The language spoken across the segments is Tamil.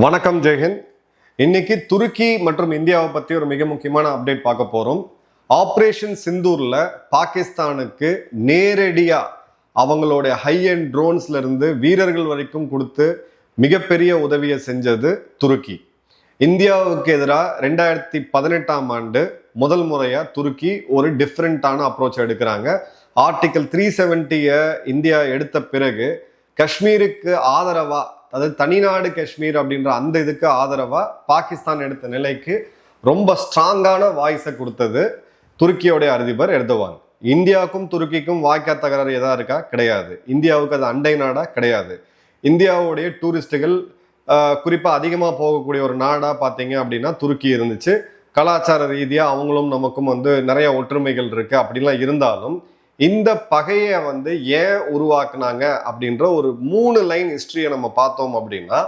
வணக்கம் ஜெயஹிந்த். இன்னைக்கு துருக்கி மற்றும் இந்தியாவை பற்றி ஒரு மிக முக்கியமான அப்டேட் பார்க்க போகிறோம். ஆப்ரேஷன் சிந்தூரில் பாகிஸ்தானுக்கு நேரடியாக அவங்களுடைய ஹை அண்ட் ட்ரோன்ஸ்ல இருந்து வீரர்கள் வரைக்கும் கொடுத்து மிகப்பெரிய உதவியை செஞ்சது துருக்கி. இந்தியாவுக்கு எதிராக 2018ஆம் ஆண்டு முதல் முறையாக துருக்கி ஒரு டிஃப்ரெண்ட்டான அப்ரோச் எடுக்கிறாங்க. ஆர்டிகல் 370 இந்தியா எடுத்த பிறகு காஷ்மீருக்கு ஆதரவா, அதாவது தனிநாடு காஷ்மீர் அப்படின்ற அந்த இதுக்கு ஆதரவா பாகிஸ்தான் எடுத்த நிலைக்கு ரொம்ப ஸ்ட்ராங்கான வாய்ஸை கொடுத்தது துருக்கியோடைய அதிபர் எர்தோவான். இந்தியாவுக்கும் துருக்கிக்கும் வாய்க்கா தகராறு எதா இருக்கா? கிடையாது. இந்தியாவுக்கு அது அண்டை நாடா? கிடையாது. இந்தியாவுடைய டூரிஸ்டுகள் குறிப்பாக அதிகமாக போகக்கூடிய ஒரு நாடாக பார்த்தீங்க அப்படின்னா துருக்கி இருந்துச்சு. கலாச்சார ரீதியாக அவங்களும் நமக்கும் நிறைய ஒற்றுமைகள் இருக்கு. அப்படின்லாம் இருந்தாலும் இந்த பகையை ஏன் உருவாக்குனாங்க அப்படின்ற ஒரு 3 லைன் ஹிஸ்டரியை நம்ம பார்த்தோம் அப்படின்னா,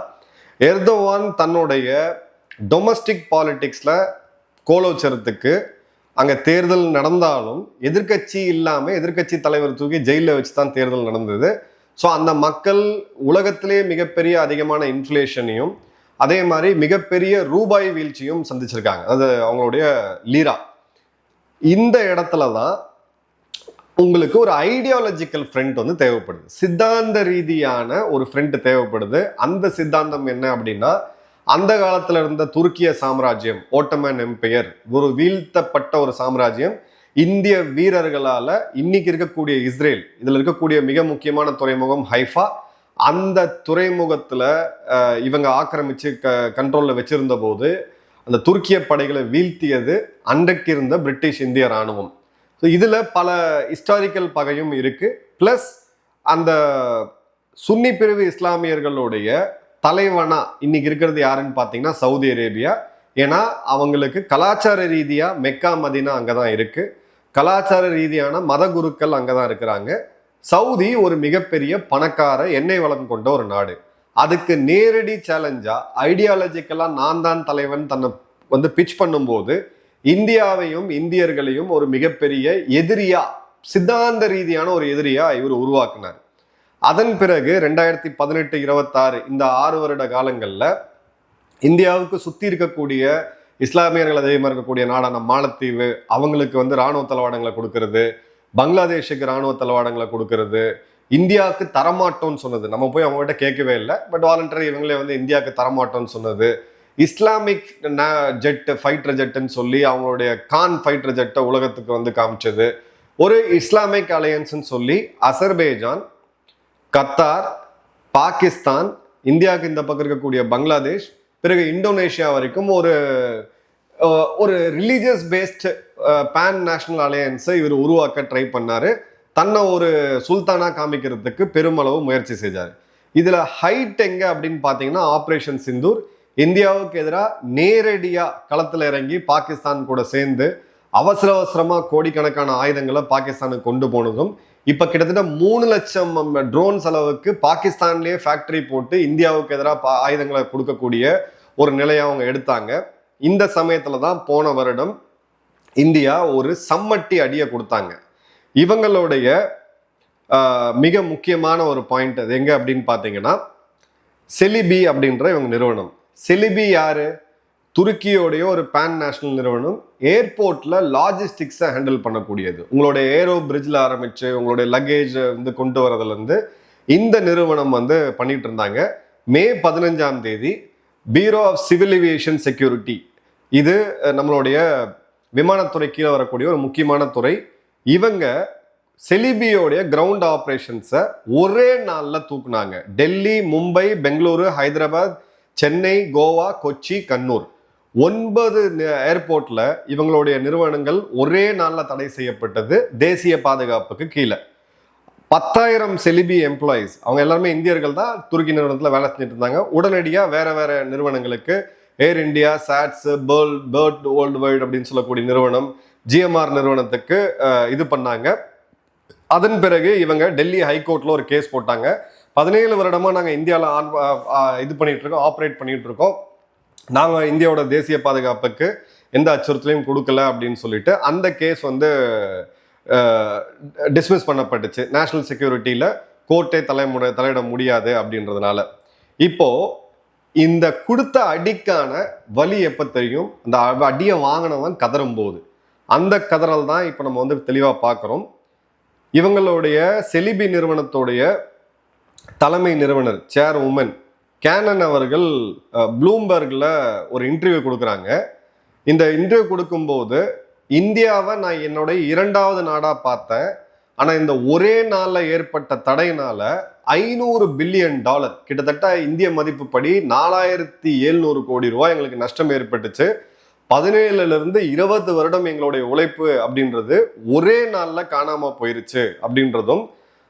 எர்தோவான் தன்னுடைய டொமஸ்டிக் பாலிடிக்ஸ்ல கோலோச்சரத்துக்கு அங்கே தேர்தல் நடந்தாலும் எதிர்கட்சி இல்லாமல் எதிர்கட்சி தலைவர் தூக்கி ஜெயிலில் வச்சு தான் தேர்தல் நடந்தது. ஸோ அந்த மக்கள் உலகத்திலே மிகப்பெரிய அதிகமான இன்ஃப்ளேஷனையும் அதே மாதிரி மிகப்பெரிய ரூபாய் வீழ்ச்சியும் சந்திச்சிருக்காங்க. அது அவங்களுடைய லீரா. இந்த இடத்துல தான் உங்களுக்கு ஒரு ஐடியாலஜிக்கல் ஃப்ரண்ட் தேவைப்படுது. சித்தாந்த ரீதியான ஒரு ஃப்ரண்ட் தேவைப்படுது. அந்த சித்தாந்தம் என்ன அப்படின்னா, அந்த காலத்துல இருந்த துருக்கிய சாம்ராஜ்யம், ஓட்டமன் எம்பையர், ஒரு வீழ்த்தப்பட்ட ஒரு சாம்ராஜ்யம் இந்திய வீரர்களால இன்னைக்கு இருக்கக்கூடிய இஸ்ரேல், இதுல இருக்கக்கூடிய மிக முக்கியமான துறைமுகம் ஹைஃபா, அந்த துறைமுகத்துல இவங்க ஆக்கிரமிச்சு கண்ட்ரோல்ல வச்சிருந்த போது அந்த துருக்கிய படைகளை வீழ்த்தியது அன்றைக்கு இருந்த பிரிட்டிஷ் இந்திய ராணுவம். ஸோ இதில் பல ஹிஸ்டாரிக்கல் பகையும் இருக்கு. பிளஸ் அந்த சுன்னி பிரிவு இஸ்லாமியர்களுடைய தலைவனா இன்னைக்கு இருக்கிறது யாருன்னு பார்த்தீங்கன்னா சவுதி அரேபியா. ஏன்னா அவங்களுக்கு கலாச்சார ரீதியாக மெக்கா மதீனா அங்கே தான் இருக்கு. கலாச்சார ரீதியான மத குருக்கள் அங்கே தான் இருக்கிறாங்க. சவுதி ஒரு மிகப்பெரிய பணக்கார எண்ணெய் வளம் கொண்ட ஒரு நாடு. அதுக்கு நேரடி சேலஞ்சா ஐடியாலஜிக்கலாக நான் தான் தலைவன் தன்னை பிச் பண்ணும்போது இந்தியாவையும் இந்தியர்களையும் ஒரு மிகப்பெரிய எதிரியா, சித்தாந்த ரீதியான ஒரு எதிரியா இவர் உருவாக்குனார். அதன் பிறகு 2018-26 இந்த 6 வருட காலங்கள்ல இந்தியாவுக்கு சுத்தி இருக்கக்கூடிய இஸ்லாமியர்கள் அதிகமாக இருக்கக்கூடிய நாடான மாலத்தீவு, அவங்களுக்கு இராணுவ தளவாடங்களை கொடுக்கறது, பங்களாதேஷுக்கு இராணுவ தளவாடங்களை கொடுக்கறது, இந்தியாவுக்கு தரமாட்டோம்னு சொன்னது. நம்ம போய் அவங்ககிட்ட கேட்கவே இல்லை, பட் வாலண்டரி இவங்களே இந்தியாவுக்கு தரமாட்டோம்னு சொன்னது. இஸ்லாமிக் ஜெட், ஃபைட்டர் ஜெட்டுன்னு சொல்லி அவங்களுடைய கான் ஃபைட்டர் ஜெட்டை உலகத்துக்கு காமிச்சது. ஒரு இஸ்லாமிக் அலையன்ஸ்ன்னு சொல்லி அசர்பைஜான், கத்தார், பாகிஸ்தான், இந்தியாவுக்கு இந்த பக்கம் இருக்கக்கூடிய பங்களாதேஷ், பிறகு இந்தோனேஷியா வரைக்கும் ஒரு ரிலீஜியஸ் பேஸ்ட் பேன் நேஷனல் அலையன்ஸை இவர் உருவாக்க ட்ரை பண்ணாரு. தன்னை ஒரு சுல்தானா காமிக்கிறதுக்கு பெருமளவு முயற்சி செஞ்சார். இதுல ஹைட் எங்க அப்படின்னு பார்த்தீங்கன்னா, ஆப்ரேஷன் சிந்தூர் இந்தியாவுக்கு எதிராக நேரடியா களத்துல இறங்கி பாகிஸ்தான் கூட சேர்ந்து அவசரமா கோடிக்கணக்கான ஆயுதங்களை பாகிஸ்தானுக்கு கொண்டு போனதும், இப்ப கிட்டத்தட்ட 3 லட்சம் ட்ரோன்ஸ் அளவுக்கு பாகிஸ்தான்லயே ஃபேக்டரி போட்டு இந்தியாவுக்கு எதிராக ஆயுதங்களை கொடுக்கக்கூடிய ஒரு நிலையை அவங்க எடுத்தாங்க. இந்த சமயத்துல தான் போன வருடம் இந்தியா ஒரு சம்மட்டி அடியை கொடுத்தாங்க. இவங்களுடைய மிக முக்கியமான ஒரு பாயிண்ட் அது எங்க அப்படின்னு பாத்தீங்கன்னா, செலிபி அப்படின்ற இவங்க நிறுவனம். செலிபி யாரு? துருக்கியோடைய ஒரு பேன் நேஷனல் நிறுவனம். ஏர்போர்ட்ல லாஜிஸ்டிக்ஸை ஹேண்டில் பண்ணக்கூடியது. உங்களுடைய ஏரோ பிரிட்ஜில் ஆரம்பிச்சு உங்களுடைய லக்கேஜ் கொண்டு வரதுல இருந்து இந்த நிறுவனம் பண்ணிட்டு இருந்தாங்க. மே 15ஆம் தேதி bureau of civil aviation security, இது நம்மளுடைய விமானத்துறை கீழே வரக்கூடிய ஒரு முக்கியமான துறை. இவங்க செலிபியோடைய கிரவுண்ட் ஆப்ரேஷன்ஸை ஒரே நாளில் தூக்குனாங்க. டெல்லி, மும்பை, பெங்களூரு, ஹைதராபாத், சென்னை, கோவா, கொச்சி, கண்ணூர் 9 ஏர்போர்ட்ல இவங்களுடைய நிறுவனங்கள் ஒரே நாளில் தடை செய்யப்பட்டது. தேசிய பாதுகாப்புக்கு கீழே 10,000 செலிபி எம்ப்ளாயிஸ், அவங்க எல்லாருமே இந்தியர்கள் தான், துருக்கி நிறுவனத்தில் வேலை செஞ்சுட்டு இருந்தாங்க. உடனடியாக வேற நிறுவனங்களுக்கு, ஏர் இந்தியா, சாட்ஸ், பேர்ட் வேர்ல்டு வைட் அப்படின்னு சொல்லக்கூடிய நிறுவனம், ஜிஎம்ஆர் நிறுவனத்துக்கு இது பண்ணாங்க. அதன் பிறகு இவங்க டெல்லி ஹைகோர்ட்ல ஒரு கேஸ் போட்டாங்க. 17 வருடமா நாங்கள் இந்தியாவில் இது பண்ணிட்டு இருக்கோம், ஆப்ரேட் பண்ணிட்டு இருக்கோம், நாங்கள் இந்தியாவோட தேசிய பாதுகாப்புக்கு எந்த அச்சுறுத்தலையும் கொடுக்கல அப்படின்னு சொல்லிட்டு அந்த கேஸ் டிஸ்மிஸ் பண்ணப்பட்டுச்சு. நேஷனல் செக்யூரிட்டியில கோர்ட்டே தலையிட முடியாது அப்படின்றதுனால. இப்போ இந்த கொடுத்த அடிக்கான வலி எப்போ தெரியும்? அந்த அடியை வாங்கினவன் கதறும் போது. அந்த கதறல் தான் இப்போ நம்ம வந்து தெளிவாக பார்க்குறோம். இவங்களுடைய செலிபி நிறுவனத்துடைய தலைமை நிறுவனர் சேர் உமன் கேனன் அவர்கள் ப்ளூம்பர்கில் ஒரு இன்டர்வியூ கொடுக்குறாங்க. இந்த இன்டர்வியூ கொடுக்கும்போது இந்தியாவை நான் என்னுடைய 2வது நாடாக பார்த்தேன். ஆனால் இந்த ஒரே நாளில் ஏற்பட்ட தடையினால $500 பில்லியன், கிட்டத்தட்ட இந்திய மதிப்புப்படி 4700 கோடி ரூபாய் எங்களுக்கு நஷ்டம் ஏற்பட்டுச்சு. 17லிருந்து 20 வருடம் எங்களுடைய உழைப்பு அப்படின்றது ஒரே நாளில் காணாமல் போயிருச்சு அப்படின்றதும்,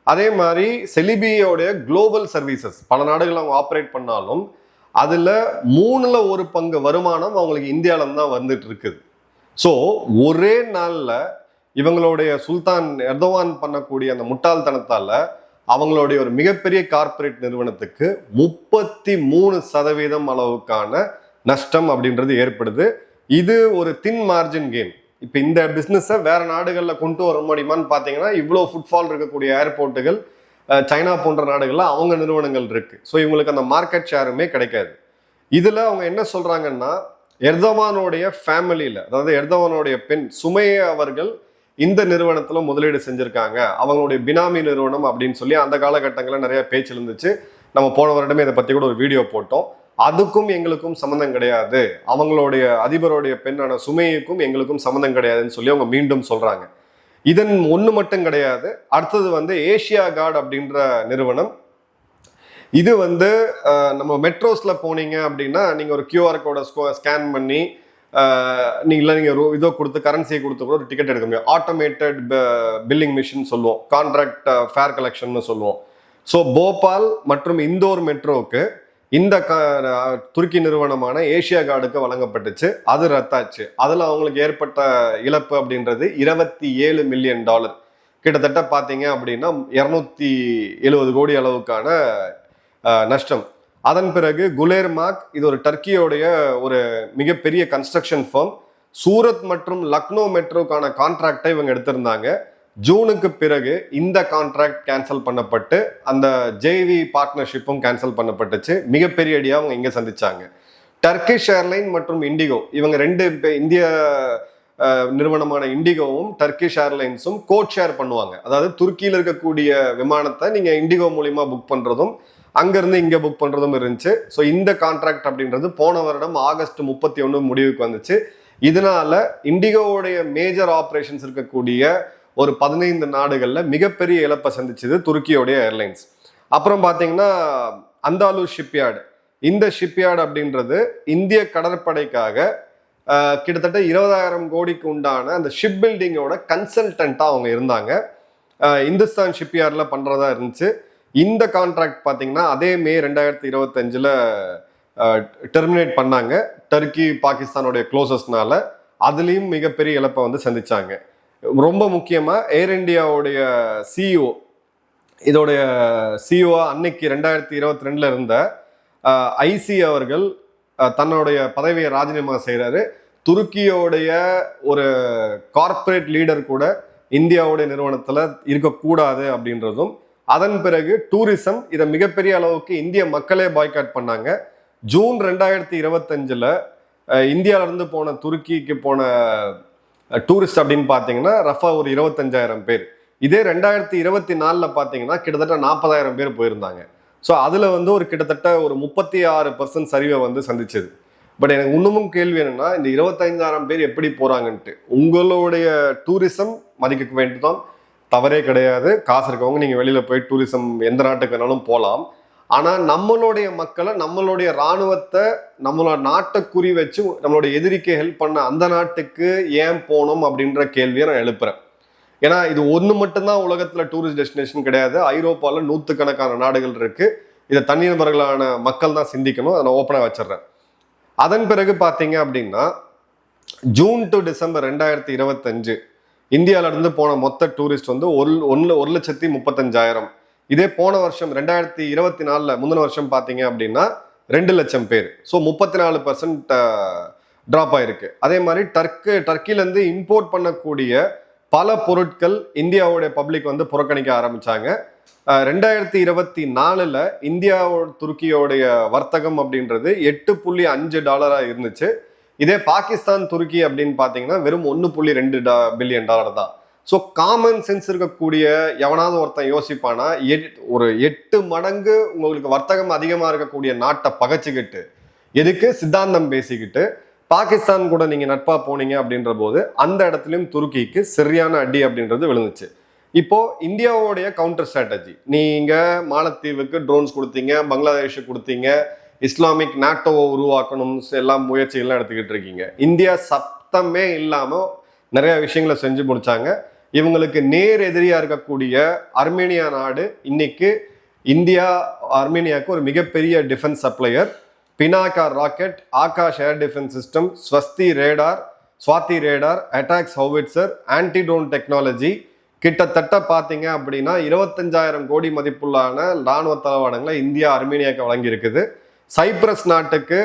அதே மாதிரி செலிபியோடைய குளோபல் சர்வீசஸ் பல நாடுகள் அவங்க ஆப்ரேட் பண்ணாலும் அதில் 3ல் 1 பங்கு வருமானம் அவங்களுக்கு இந்தியாவில தான் வந்துட்டு இருக்குது. ஸோ ஒரே நாளில் இவங்களுடைய சுல்தான் எர்தோவான் பண்ணக்கூடிய அந்த முட்டாள்தனத்தால் அவங்களுடைய ஒரு மிகப்பெரிய கார்ப்பரேட் நிறுவனத்துக்கு 33% அளவுக்கான நஷ்டம் அப்படின்றது ஏற்படுது. இது ஒரு தின் மார்ஜின் கெயின். இப்போ இந்த பிஸ்னஸை வேற நாடுகளில் கொண்டு வர முடியுமான்னு பார்த்தீங்கன்னா, இவ்வளோ ஃபுட்ஃபால் இருக்கக்கூடிய ஏர்போர்ட்டுகள் சைனா போன்ற நாடுகளில் அவங்க நிறுவனங்கள் இருக்கு. ஸோ இவங்களுக்கு அந்த மார்க்கெட் ஷேருமே கிடைக்காது. இதில் அவங்க என்ன சொல்றாங்கன்னா, எர்தோவானுடைய ஃபேமிலியில், அதாவது எர்தோவானுடைய பெண் சுமையா அவர்கள் இந்த நிறுவனத்தில் முதலீடு செஞ்சிருக்காங்க, அவங்களுடைய பினாமி நிறுவனம் அப்படின்னு சொல்லி அந்த காலகட்டங்களில் நிறைய பேச்சு இருந்துச்சு. நம்ம போன வருடமே இதை பற்றி கூட ஒரு வீடியோ போட்டோம். அதுக்கும் எங்களுக்கும் சம்மந்தம் கிடையாது, அவங்களுடைய அதிபருடைய பெண்ணான சுமையுக்கும் எங்களுக்கும் சம்மந்தம் கிடையாதுன்னு சொல்லி அவங்க மீண்டும் சொல்றாங்க. இதன் ஒன்று மட்டும் கிடையாது, அடுத்தது வந்து ஏஷியா கார்டு அப்படின்ற நிறுவனம். இது வந்து நம்ம மெட்ரோஸில் போனீங்க அப்படின்னா நீங்கள் ஒரு QR கோடை ஸ்கேன் பண்ணி நீங்கள் இதோ கொடுத்து கரன்சியை கொடுத்து கூட ஒரு டிக்கெட் எடுக்க முடியும். ஆட்டோமேட்டட் பில்லிங் மிஷின் சொல்லுவோம், கான்ட்ராக்ட் ஃபேர் கலெக்ஷன் சொல்லுவோம். ஸோ போபால் மற்றும் இந்தோர் மெட்ரோவுக்கு இந்த துருக்கி நிறுவனமான ஏஷியா கார்டுக்கு வழங்கப்பட்டுச்சு. அது ரத்தாச்சு. அதில் அவங்களுக்கு ஏற்பட்ட இழப்பு அப்படின்றது $27 மில்லியன், கிட்டத்தட்ட பார்த்தீங்க அப்படின்னா 270 கோடி அளவுக்கான நஷ்டம். அதன் பிறகு குலேர்மார்க், இது ஒரு டர்க்கியோடைய ஒரு மிகப்பெரிய கன்ஸ்ட்ரக்ஷன் ஃபர்ம். சூரத் மற்றும் லக்னோ மெட்ரோக்கான கான்ட்ராக்டை இவங்க எடுத்திருந்தாங்க. ஜூனுக்கு பிறகு இந்த கான்ட்ராக்ட் கேன்சல் பண்ணப்பட்டு அந்த ஜேவி பார்ட்னர்ஷிப்பும் கேன்சல் பண்ணப்பட்டுச்சு. மிகப்பெரிய அடியாக அவங்க இங்கே சந்திச்சாங்க. டர்க்கிஷ் ஏர்லைன் மற்றும் இண்டிகோ, இவங்க ரெண்டு இந்திய நிறுவனமான இண்டிகோவும் டர்க்கிஷ் ஏர்லைன்ஸும் கோட் ஷேர் பண்ணுவாங்க. அதாவது துருக்கியில் இருக்கக்கூடிய விமானத்தை நீங்கள் இண்டிகோ மூலியமா புக் பண்ணுறதும் அங்கேருந்து இங்கே புக் பண்ணுறதும் இருந்துச்சு. ஸோ இந்த கான்ட்ராக்ட் அப்படின்றது போன வருடம் ஆகஸ்ட் 31 முடிவுக்கு வந்துச்சு. இதனால இண்டிகோவுடைய மேஜர் ஆப்ரேஷன்ஸ் இருக்கக்கூடிய ஒரு 15 நாடுகளில் மிகப்பெரிய இழப்பை சந்திச்சது துருக்கியோடைய ஏர்லைன்ஸ். அப்புறம் பார்த்தீங்கன்னா அந்தாலு ஷிப்யார்டு, இந்த ஷிப்யார்டு அப்படின்றது இந்திய கடற்படைக்காக கிட்டத்தட்ட 20,000 கோடிக்கு உண்டான அந்த ஷிப் பில்டிங்கோட கன்சல்டண்ட்டாக அவங்க இருந்தாங்க. இந்துஸ்தான் ஷிப்யார்டில் பண்ணுறதா இருந்துச்சு. இந்த கான்ட்ராக்ட் பார்த்தீங்கன்னா அதே மே 2025 டெர்மினேட் பண்ணாங்க. டர்க்கி பாகிஸ்தானுடைய க்ளோசஸ்னால அதுலேயும் மிகப்பெரிய இழப்பை வந்து சந்திச்சாங்க. ரொம்ப முக்கியமாக ஏர் இண்டியாவுடைய சிஇஓ, இதோடைய சிஇஓ அன்னைக்கு 2022 இருந்த ஐசி அவர்கள் தன்னுடைய பதவியை ராஜினாமா செய்கிறாரு. துருக்கியோடைய ஒரு கார்ப்பரேட் லீடர் கூட இந்தியாவுடைய நிறுவனத்தில் இருக்கக்கூடாது அப்படின்றதும், அதன் பிறகு டூரிசம், இதை மிகப்பெரிய அளவுக்கு இந்திய மக்களே பாய்காட் பண்ணாங்க. ஜூன் 2025 இந்தியாவிலிருந்து போன துருக்கிக்கு போன டூரிஸ்ட் அப்படின்னு பார்த்தீங்கன்னா ரஃபா ஒரு 25,000 பேர். இதே 2024 பார்த்தீங்கன்னா கிட்டத்தட்ட 40,000 பேர் போயிருந்தாங்க. ஸோ அதில் வந்து ஒரு கிட்டத்தட்ட ஒரு 36% சரிவை வந்து சந்திச்சது. பட் எனக்கு இன்னமும் கேள்வி என்னன்னா, இந்த 25,000 பேர் எப்படி போறாங்கன்ட்டு. உங்களுடைய டூரிசம் மதிக்க வேண்டியதான், தவறே கிடையாது. காசு இருக்கவங்க நீங்கள் வெளியில் போய் டூரிசம் எந்த நாட்டுக்கு வேணாலும் போகலாம். ஆனால் நம்மளுடைய மக்களை, நம்மளுடைய இராணுவத்தை, நம்மளோட நாட்டை குறி வச்சு நம்மளுடைய எதிரிக்கு ஹெல்ப் பண்ண அந்த நாட்டுக்கு ஏன் போகணும் அப்படின்ற கேள்வியை நான் எழுப்புறேன். ஏன்னா இது ஒன்று மட்டும்தான் உலகத்தில் டூரிஸ்ட் டெஸ்டினேஷன் கிடையாது. ஐரோப்பாவில் 100கணக்கான நாடுகள் இருக்கு. இதை தனிநபர்களான மக்கள் தான் சிந்திக்கணும். அதை நான் ஓப்பனாக வச்சிடுறேன். அதன் பிறகு பார்த்தீங்க அப்படின்னா ஜூன் டு டிசம்பர் 2025 இந்தியாவிலிருந்து போன மொத்த டூரிஸ்ட் வந்து 1,35,000. இதே போன வருஷம் 2024 முந்தின வருஷம் பார்த்தீங்க அப்படின்னா 2 லட்சம் பேர். ஸோ 34% ட்ராப் ஆயிருக்கு. அதே மாதிரி டர்க்கிலேருந்து இம்போர்ட் பண்ணக்கூடிய பல பொருட்கள் இந்தியாவுடைய பப்ளிக் வந்து புறக்கணிக்க ஆரம்பிச்சாங்க. 2024 இந்தியாவோட துருக்கியோடைய வர்த்தகம் அப்படின்றது $8.5 இருந்துச்சு. இதே பாகிஸ்தான் துருக்கி அப்படின்னு பார்த்தீங்கன்னா வெறும் $1.2 பில்லியன் தான். ஸோ காமன் சென்ஸ் இருக்கக்கூடிய எவனாவது ஒருத்தன் யோசிப்பானா, ஒரு 8 மடங்கு உங்களுக்கு வர்த்தகம் அதிகமாக இருக்கக்கூடிய நாட்டை பகைச்சிக்கிட்டு எதுக்கு சித்தாந்தம் பேசிக்கிட்டு பாகிஸ்தான் கூட நீங்க நட்பா போனீங்க அப்படின்ற போது அந்த இடத்துலயும் துருக்கிக்கு சரியான அடி அப்படின்றது விழுந்துச்சு. இப்போ இந்தியாவுடைய கவுண்டர் ஸ்ட்ராட்டஜி, நீங்க மாலத்தீவுக்கு ட்ரோன்ஸ் கொடுத்தீங்க, பங்களாதேஷுக்கு கொடுத்தீங்க, இஸ்லாமிக் நாட்டோவை உருவாக்கணும் எல்லாம் முயற்சிகள்லாம் எடுத்துக்கிட்டு இருக்கீங்க. இந்தியா சத்தமே இல்லாம நிறைய விஷயங்களை செஞ்சு முடிச்சாங்க. இவங்களுக்கு நேர் எதிரியா இருக்கக்கூடிய அர்மேனியா நாடு இன்னைக்கு இந்தியா ஆர்மேனியாவுக்கு ஒரு மிகப்பெரிய defence supplier. Pinaka rocket, Akash air defence system, Swathi radar, ATAGS howitzer, anti drone technology, கிட்டத்தட்ட பார்த்தீங்க அப்படின்னா 25,000 கோடி மதிப்புள்ளான இராணுவ தளவாடங்களை இந்தியா அர்மேனியாவுக்கு வழங்கியிருக்குது. சைப்ரஸ் நாட்டுக்கு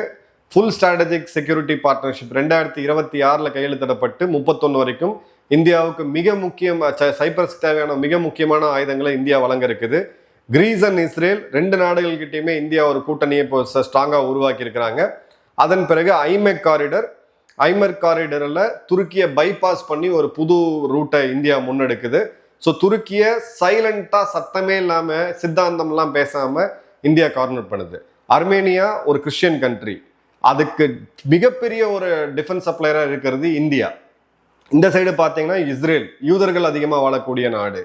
ஃபுல் ஸ்ட்ராட்டஜிக் செக்யூரிட்டி பார்ட்னர்ஷிப் 2026 கையெழுத்திடப்பட்டு 31 வரைக்கும் இந்தியாவுக்கு மிக முக்கியமாக சைப்ரஸ்க்கு தேவையான மிக முக்கியமான ஆயுதங்களை இந்தியா வழங்க இருக்குது. கிரீஸ் அண்ட் இஸ்ரேல் 2 நாடுகள்கிட்டையுமே இந்தியா ஒரு கூட்டணியை இப்போ ஸ்ட்ராங்காக உருவாக்கி இருக்கிறாங்க. அதன் பிறகு ஐமெக் காரிடரில் துருக்கியை பைபாஸ் பண்ணி ஒரு புது ரூட்டை இந்தியா முன்னெடுக்குது. ஸோ துருக்கியை சைலண்டா சத்தமே இல்லாமல் சித்தாந்தம்லாம் பேசாமல் இந்தியா கார்னர் பண்ணுது. அர்மேனியா ஒரு கிறிஸ்டியன் கண்ட்ரி, அதுக்கு மிகப்பெரிய ஒரு டிஃபென்ஸ் சப்ளையராக இருக்கிறது இந்தியா. இந்த சைடு பார்த்தீங்கன்னா இஸ்ரேல், யூதர்கள் அதிகமாக வாழக்கூடிய நாடு.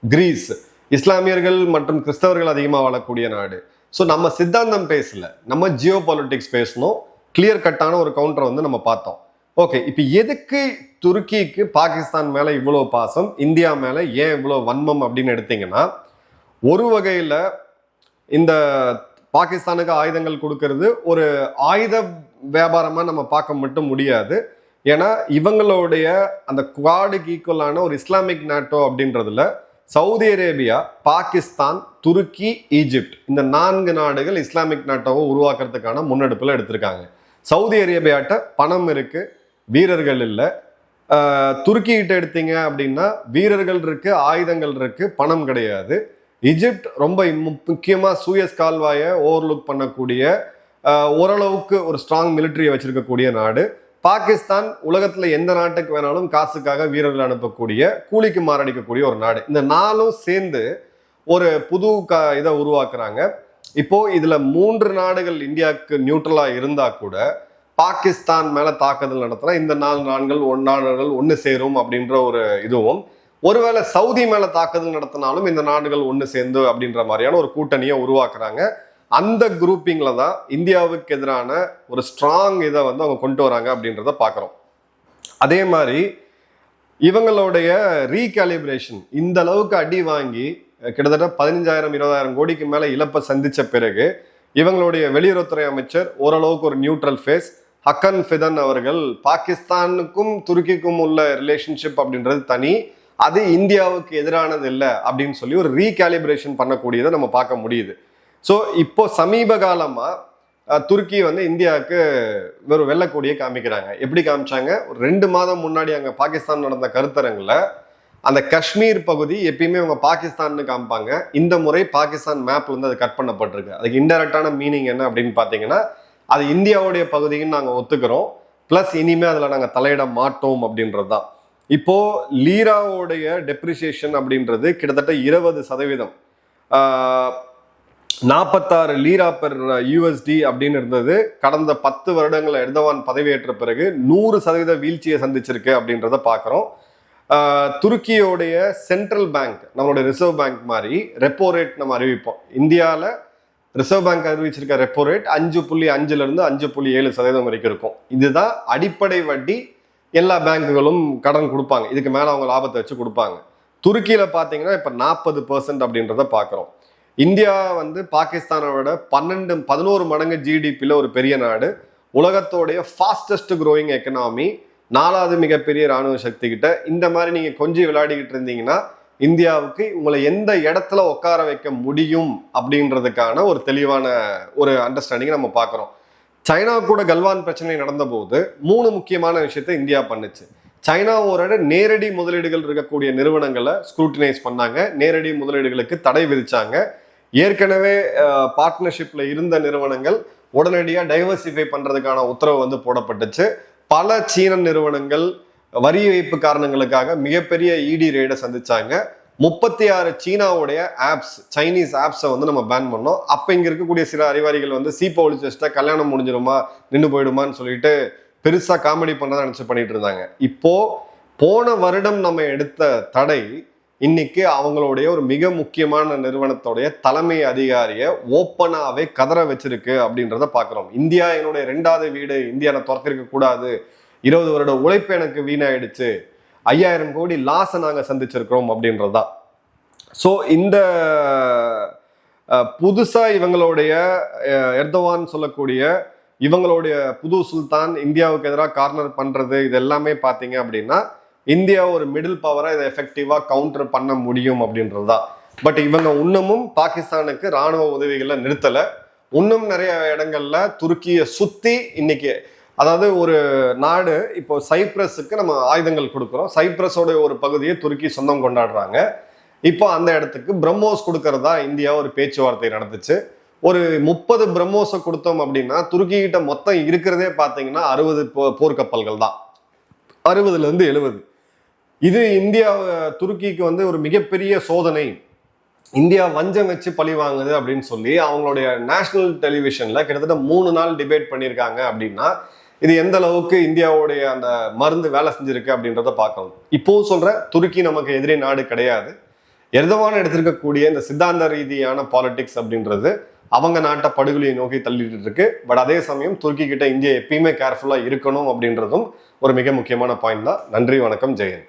கிரீஸ், இஸ்லாமியர்கள் மற்றும் கிறிஸ்தவர்கள் அதிகமாக வாழக்கூடிய நாடு. ஸோ நம்ம சித்தாந்தம் பேசல, நம்ம ஜியோ பாலிட்டிக்ஸ் பேசணும். கிளியர் கட்டான ஒரு கவுண்டரை வந்து நம்ம பார்த்தோம். ஓகே, இப்போ எதுக்கு துருக்கிக்கு பாகிஸ்தான் மேலே இவ்வளோ பாசம், இந்தியா மேலே ஏன் இவ்வளோ வன்மம் அப்படின்னு எடுத்தீங்கன்னா, ஒரு வகையில் இந்த பாகிஸ்தானுக்கு ஆயுதங்கள் கொடுக்கறது ஒரு ஆயுத வியாபாரமாக நம்ம பார்க்க மட்டும் முடியாது. ஏன்னா இவங்களுடைய அந்த குவாடுக்கு ஈக்குவலான ஒரு இஸ்லாமிக் நாட்டோ அப்படின்றதுல சவுதி அரேபியா, பாகிஸ்தான், துருக்கி, ஈஜிப்ட் இந்த 4 நாடுகள் இஸ்லாமிக் நாட்டோவை உருவாக்குறதுக்கான முன்னெடுப்பில் எடுத்திருக்காங்க. சவுதி அரேபியாட்ட பணம் இருக்கு, வீரர்கள் இல்லை. துருக்கி கிட்ட எடுத்தீங்க அப்படின்னா வீரர்கள் இருக்கு, ஆயுதங்கள் இருக்கு, பணம் கிடையாது. ஈஜிப்ட் ரொம்ப முக்கியமாக சூயஸ் கால்வாயை ஓவர்லுக் பண்ணக்கூடிய ஓரளவுக்கு ஒரு ஸ்ட்ராங் மிலிட்டரியை வச்சிருக்கக்கூடிய நாடு. பாகிஸ்தான் உலகத்தில் எந்த நாட்டுக்கு வேணாலும் காசுக்காக வீரர்கள் அனுப்பக்கூடிய, கூலிக்கு மாரடிக்கக்கூடிய ஒரு நாடு. இந்த 4ம் சேர்ந்து ஒரு புது இதை உருவாக்குறாங்க. இப்போ இதுல 3 நாடுகள் இந்தியாவுக்கு நியூட்ரலா இருந்தா கூட பாகிஸ்தான் மேல தாக்குதல் நடத்தினா இந்த 4 நாடுகள் ஒன்று சேரும் அப்படின்ற ஒரு இதுவும், ஒருவேளை சவுதி மேல தாக்குதல் நடத்தினாலும் இந்த நாடுகள் ஒன்று சேர்ந்து அப்படின்ற மாதிரியான ஒரு கூட்டணியை உருவாக்குறாங்க. அந்த குரூப்பிங்ல தான் இந்தியாவுக்கு எதிரான ஒரு ஸ்ட்ராங் இதை வந்து அவங்க கொண்டு வராங்க அப்படின்றத பார்க்குறோம். அதே மாதிரி இவங்களுடைய ரீகாலிபிரேஷன், இந்த அளவுக்கு அடி வாங்கி கிட்டத்தட்ட 15,000-20,000 கோடிக்கு மேலே இழப்பை சந்தித்த பிறகு இவங்களுடைய வெளியுறவுத்துறை அமைச்சர் ஓரளவுக்கு ஒரு நியூட்ரல் ஃபேஸ் ஹக்கன் ஃபிதன் அவர்கள், பாகிஸ்தானுக்கும் துருக்கிக்கும் உள்ள ரிலேஷன்ஷிப் அப்படின்றது தனி, அது இந்தியாவுக்கு எதிரானது இல்லை அப்படின்னு சொல்லி ஒரு ரீகாலிபிரேஷன் பண்ணக்கூடியதை நம்ம பார்க்க முடியுது. ஸோ இப்போ சமீப காலமாக துருக்கி வந்து இந்தியாவுக்கு வெறும் வெள்ளக்கொடியை காமிக்கிறாங்க. எப்படி காமிச்சாங்க? ஒரு 2 மாதம் முன்னாடி அங்கே பாகிஸ்தான் நடந்த கருத்தரங்கில் அந்த காஷ்மீர் பகுதி எப்பயுமே அவங்க பாகிஸ்தான்னு காமிப்பாங்க. இந்த முறை பாகிஸ்தான் மேப்ல இருந்து அது கட் பண்ணப்பட்டிருக்கு. அதுக்கு இன்டெரக்டான மீனிங் என்ன அப்படின்னு பார்த்தீங்கன்னா, அது இந்தியாவுடைய பகுதின்னு நாங்கள் ஒத்துக்கிறோம், ப்ளஸ் இனிமேல் அதில் நாங்கள் தலையிட மாட்டோம் அப்படின்றது தான். இப்போ லீராவுடைய டெப்ரிசியேஷன் அப்படின்றது கிட்டத்தட்ட 20%, 46 லீரா பெர் யூஎஸ்டி அப்படின்னு இருந்தது. கடந்த 10 வருடங்கள் எர்தவான் பதவியேற்ற பிறகு 100% வீழ்ச்சியை சந்திச்சிருக்கு அப்படின்றத பார்க்குறோம். துருக்கியோடைய சென்ட்ரல் பேங்க், நம்மளுடைய ரிசர்வ் பேங்க் மாதிரி ரெப்போ ரேட் நம்ம அறிவிப்போம். இந்தியாவில் ரிசர்வ் பேங்க் அறிவிச்சிருக்க ரெப்போ ரேட் 5.5 5.7% வரைக்கும் இருக்கும். இதுதான் அடிப்படை வட்டி. எல்லா பேங்குகளும் கடன் கொடுப்பாங்க, இதுக்கு மேலே அவங்க லாபத்தை வச்சு கொடுப்பாங்க. துருக்கியில் பார்த்தீங்கன்னா இப்போ 40% அப்படின்றத பார்க்குறோம். இந்தியா வந்து பாகிஸ்தானோட 11 மடங்கு ஜிடிபியில் ஒரு பெரிய நாடு, உலகத்தோடைய ஃபாஸ்டஸ்ட் க்ரோயிங் எக்கனாமி, 4வது மிகப்பெரிய இராணுவ சக்தி கிட்ட. இந்த மாதிரி நீங்கள் கொஞ்சம் விளையாடிக்கிட்டு இருந்தீங்கன்னா இந்தியாவுக்கு உங்களை எந்த இடத்துல உட்கார வைக்க முடியும் அப்படின்றதுக்கான ஒரு தெளிவான ஒரு அண்டர்ஸ்டாண்டிங்கை நம்ம பார்க்குறோம். சைனா கூட கல்வான் பிரச்சனை நடந்த போது 3 முக்கியமான விஷயத்தை இந்தியா பண்ணுச்சு. சைனாவோட நேரடி முதலீடுகள் இருக்கக்கூடிய நிறுவனங்களை ஸ்க்ரூட்டினைஸ் பண்ணாங்க, நேரடி முதலீடுகளுக்கு தடை விதிச்சாங்க. ஏற்கனவே பார்ட்னர்ஷிப்ல இருந்த நிறுவனங்கள் உடனடியாக டைவர்சிஃபை பண்றதுக்கான உத்தரவு போடப்பட்டுச்சு. பல சீன நிறுவனங்கள் வரி வைப்பு காரணங்களுக்காக மிகப்பெரிய இடி ரெய்டை சந்திச்சாங்க. 36 சீனாவுடைய ஆப்ஸ், சைனீஸ் ஆப்ஸை நம்ம பேன் பண்ணோம். அப்ப இங்க இருக்கக்கூடிய சில அறிவாளிகள் சீப்பை ஒழிச்சு வச்சுட்டா கல்யாணம் முடிஞ்சிருமா, நின்று போயிடுமான்னு சொல்லிட்டு பெருசா காமெடி பண்ணதான் நினைச்சு பண்ணிட்டு இருந்தாங்க. இப்போ போன வருடம் நம்ம எடுத்த தடை இன்னைக்கு அவங்களுடைய ஒரு மிக முக்கியமான நிறுவனத்துடைய தலைமை அதிகாரியை ஓப்பனாவே கதற வச்சிருக்கு அப்படின்றத பாக்குறோம். இந்தியா என்னுடைய 2வது வீடு, இந்தியா நான் துரத்திருக்க கூடாது, 20 வருட உழைப்பு எனக்கு வீணாயிடுச்சு, 5000 கோடி லாஸை நாங்க சந்திச்சிருக்கிறோம் அப்படின்றதா. ஸோ இந்த புதுசா இவங்களுடைய எர்தவான் சொல்லக்கூடிய இவங்களுடைய புது சுல்தான் இந்தியாவுக்கு எதிராக கார்னர் பண்றது, இது எல்லாமே பார்த்தீங்க அப்படின்னா இந்தியா ஒரு மிடில் பவரா இதை எஃபெக்டிவா கவுண்டர் பண்ண முடியும் அப்படின்றதா. பட் இவங்க இன்னமும் பாகிஸ்தானுக்கு ராணுவ உதவிகளை நிறுத்தலை. இன்னும் நிறைய இடங்கள்ல துருக்கியை சுத்தி இன்னைக்கு, அதாவது ஒரு நாடு இப்போ சைப்ரஸுக்கு நம்ம ஆயுதங்கள் கொடுக்குறோம், சைப்ரஸோட ஒரு பகுதியை துருக்கி சொந்தம் கொண்டாடுறாங்க. இப்போ அந்த இடத்துக்கு பிரம்மோஸ் கொடுக்கறதா இந்தியா ஒரு பேச்சுவார்த்தை நடந்துச்சு. ஒரு 30 பிரம்மோஸை கொடுத்தோம் அப்படின்னா துருக்கி கிட்ட மொத்தம் இருக்கிறதே பார்த்தீங்கன்னா 60 போர்க்கப்பல்கள் தான், 60ல இருந்து 70. இது இந்தியா துருக்கிக்கு ஒரு மிகப்பெரிய சோதனை, இந்தியா வஞ்சம் வச்சு பழி வாங்குது அப்படின்னு சொல்லி அவங்களுடைய நேஷனல் டெலிவிஷன்ல கிட்டத்தட்ட 3 நாள் டிபேட் பண்ணியிருக்காங்க. அப்படின்னா இது எந்த அளவுக்கு இந்தியாவுடைய அந்த மருந்து வேலை செஞ்சிருக்கு அப்படின்றத பார்க்கணும். இப்போவும் சொல்ற, துருக்கி நமக்கு எதிரே நாடு கிடையாது. எர்தவான் எடுத்திருக்கக்கூடிய இந்த சித்தாந்த ரீதியான பாலிடிக்ஸ் அப்படின்றது அவங்க நாட்டை படுகொலையை நோக்கி தள்ளிட்டு இருக்கு. பட் அதே சமயம் துருக்கி கிட்ட இந்தியா எப்பயுமே கேர்ஃபுல்லா இருக்கணும் அப்படின்றதும் ஒரு மிக முக்கியமான பாயிண்ட் தான். நன்றி, வணக்கம், ஜெயன்.